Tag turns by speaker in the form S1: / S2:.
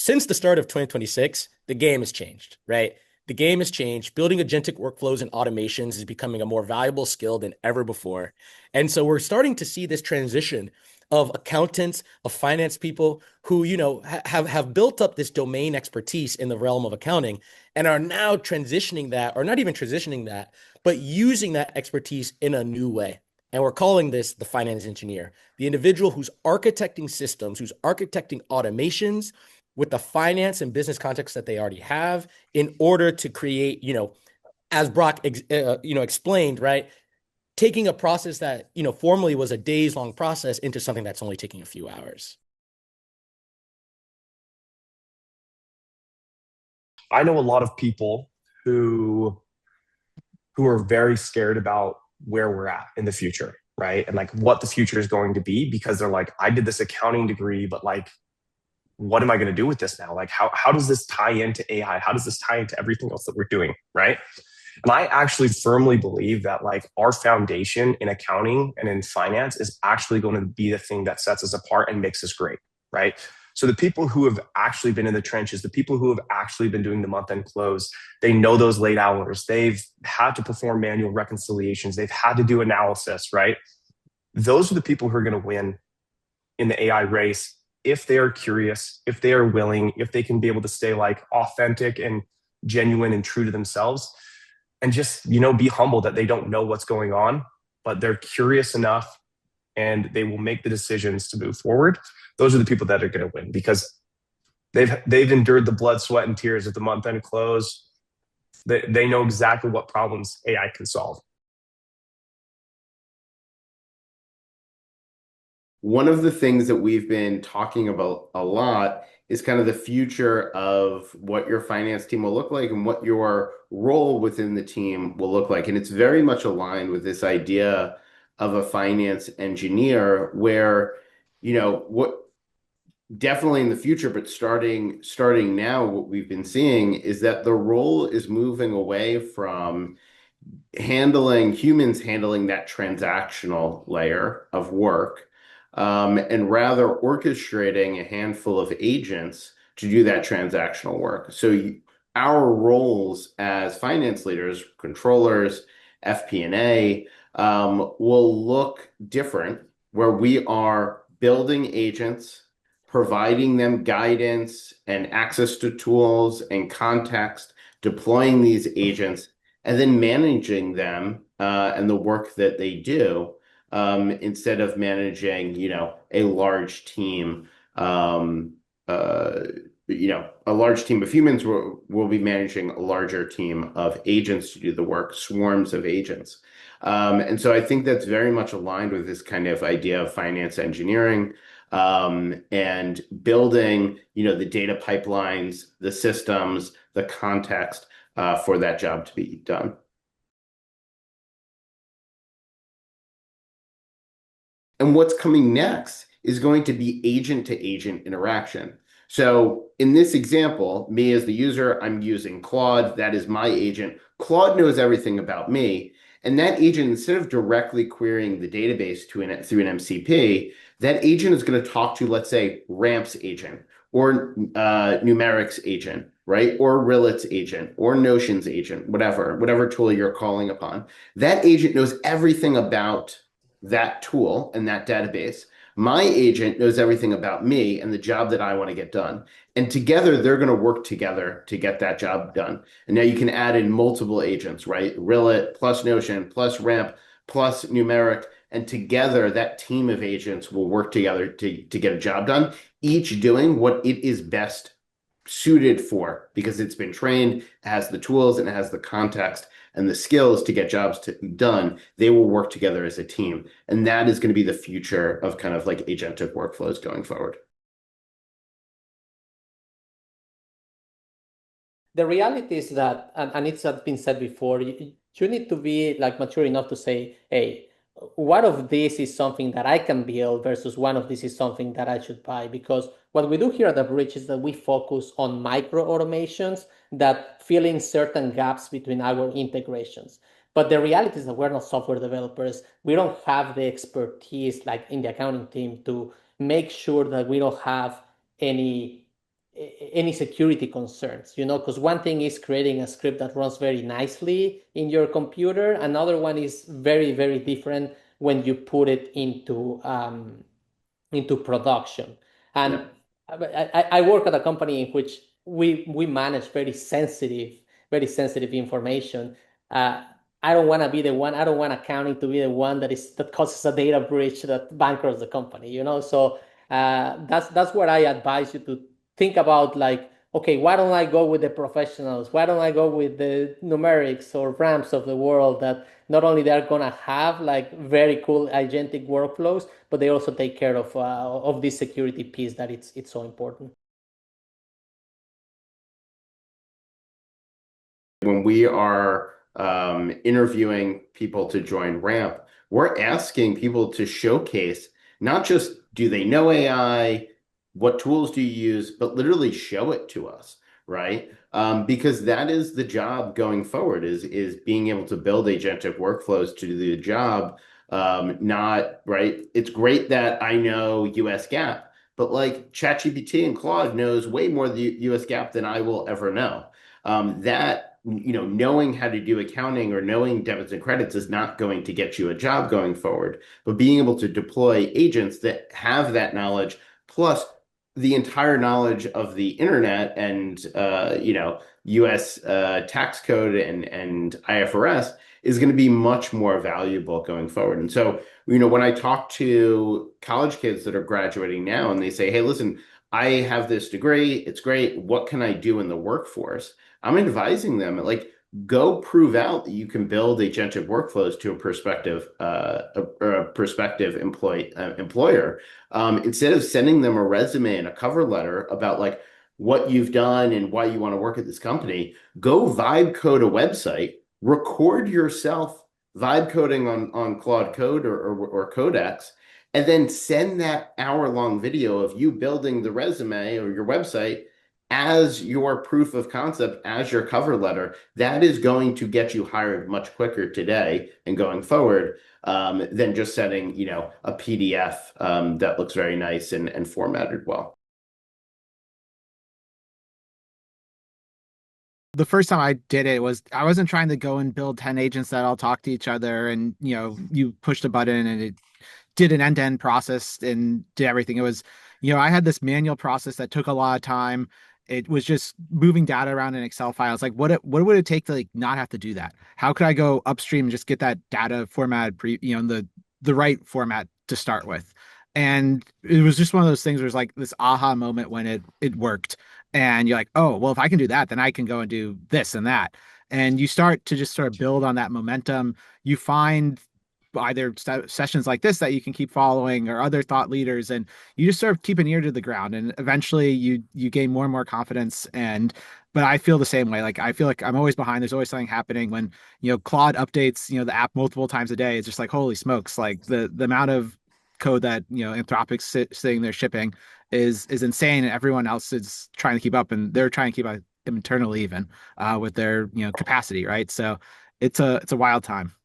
S1: since the start of 2026, the game has changed, right? The game has changed. Building agentic workflows and automations is becoming a more valuable skill than ever before. And so we're starting to see this transition of accountants, of finance people who, have built up this domain expertise in the realm of accounting and are now transitioning that, or not even transitioning that, but using that expertise in a new way. And we're calling this the finance engineer, the individual who's architecting systems, who's architecting automations with the finance and business context that they already have in order to create, as Brock, explained, right? Taking a process that, formerly was a days long process into something that's only taking a few hours.
S2: I know a lot of people who are very scared about where we're at in the future, right? And like what the future is going to be because they're like, I did this accounting degree, but like, what am I going to do with this now? Like, how does this tie into AI? How does this tie into everything else that we're doing, right? And I actually firmly believe that like our foundation in accounting and in finance is actually going to be the thing that sets us apart and makes us great, right? So the people who have actually been in the trenches, the people who have actually been doing the month end close, they know those late hours. They've had to perform manual reconciliations. They've had to do analysis, right? Those are the people who are going to win in the AI race if they are curious, if they are willing, if they can be able to stay like authentic and genuine and true to themselves and just, be humble that they don't know what's going on, but they're curious enough and they will make the decisions to move forward. Those are the people that are going to win because they've endured the blood, sweat, and tears at the month end close. They know exactly what problems AI can solve.
S3: One of the things that we've been talking about a lot is kind of the future of what your finance team will look like and what your role within the team will look like. And it's very much aligned with this idea of a finance engineer where, what definitely in the future, but starting now, what we've been seeing is that the role is moving away from humans handling that transactional layer of work, and rather orchestrating a handful of agents to do that transactional work. So our roles as finance leaders, controllers, FP&A, will look different, where we are building agents, providing them guidance and access to tools and context, deploying these agents, and then managing them and the work that they do, instead of managing, a large team. A large team of humans will be managing a larger team of agents to do the work, swarms of agents. And so I think that's very much aligned with this kind of idea of finance engineering, and building, the data pipelines, the systems, the context for that job to be done. And what's coming next is going to be agent to agent interaction. So in this example, me as the user, I'm using Claude. That is my agent. Claude knows everything about me. And that agent, instead of directly querying the database through an MCP, that agent is going to talk to, let's say, Ramp's agent or Numeric's agent, right? Or Rillet's agent or Notion's agent, whatever tool you're calling upon. That agent knows everything about that tool and that database. My agent knows everything about me and the job that I want to get done. And together, they're going to work together to get that job done. And now you can add in multiple agents, right? Rillet plus Notion plus Ramp plus Numeric. And together, that team of agents will work together to get a job done, each doing what it is best suited for because it's been trained, it has the tools, and it has the context and the skills to get jobs done. They will work together as a team. And that is going to be the future of kind of like agentic workflows going forward.
S4: The reality is that, and it's been said before, you need to be like mature enough to say, hey, one of these is something that I can build versus one of these is something that I should buy. Because what we do here at Abridge is that we focus on micro automations that fill in certain gaps between our integrations. But the reality is that we're not software developers. We don't have the expertise like in the accounting team to make sure that we don't have any any security concerns, because one thing is creating a script that runs very nicely in your computer. Another one is very, very different when you put it into production. And I work at a company in which we manage very sensitive information. Uh, I don't want to be the one. I don't want accounting to be the one that causes a data breach that bankrupts the company. So that's what I advise you to think about. Like, okay, why don't I go with the professionals? Why don't I go with the numerics or ramps of the world that not only they're gonna have like very cool agentic workflows, but they also take care of this security piece that it's so important.
S3: When we are interviewing people to join Ramp, we're asking people to showcase not just do they know AI, what tools do you use, but literally show it to us, right? Because that is the job going forward, is being able to build agentic workflows to do the job. Not right. It's great that I know US GAAP, but like ChatGPT and Claude knows way more the US GAAP than I will ever know. Knowing how to do accounting or knowing debits and credits is not going to get you a job going forward, but being able to deploy agents that have that knowledge plus the entire knowledge of the internet and US tax code and IFRS is going to be much more valuable going forward. And so, when I talk to college kids that are graduating now and they say, hey, listen, I have this degree, it's great. What can I do in the workforce? I'm advising them like, go prove out that you can build agentic workflows to a prospective employer. Instead of sending them a resume and a cover letter about like what you've done and why you want to work at this company, go vibe code a website, record yourself vibe coding on Claude Code or Codex, and then send that hour-long video of you building the resume or your website as your proof of concept, as your cover letter. That is going to get you hired much quicker today and going forward than just sending, a PDF that looks very nice and formatted well.
S5: The first time I did it was I wasn't trying to go and build 10 agents that all talk to each other and you pushed a button and it did an end-to-end process and did everything. It was, I had this manual process that took a lot of time. It was just moving data around in Excel files. Like what would it take to like not have to do that? How could I go upstream and just get that data formatted in the right format to start with? And it was just one of those things where it's like this aha moment when it worked. And you're like, oh, well, if I can do that, then I can go and do this and that. And you start to just sort of build on that momentum. You find either sessions like this that you can keep following or other thought leaders, and you just sort of keep an ear to the ground, and eventually you gain more and more confidence. But I feel the same way. Like I feel like I'm always behind. There's always something happening. When Claude updates the app multiple times a day, it's just like, holy smokes, like the amount of code that Anthropic's sitting there shipping is insane, and everyone else is trying to keep up, and they're trying to keep up internally even with their capacity, right? So it's a wild time.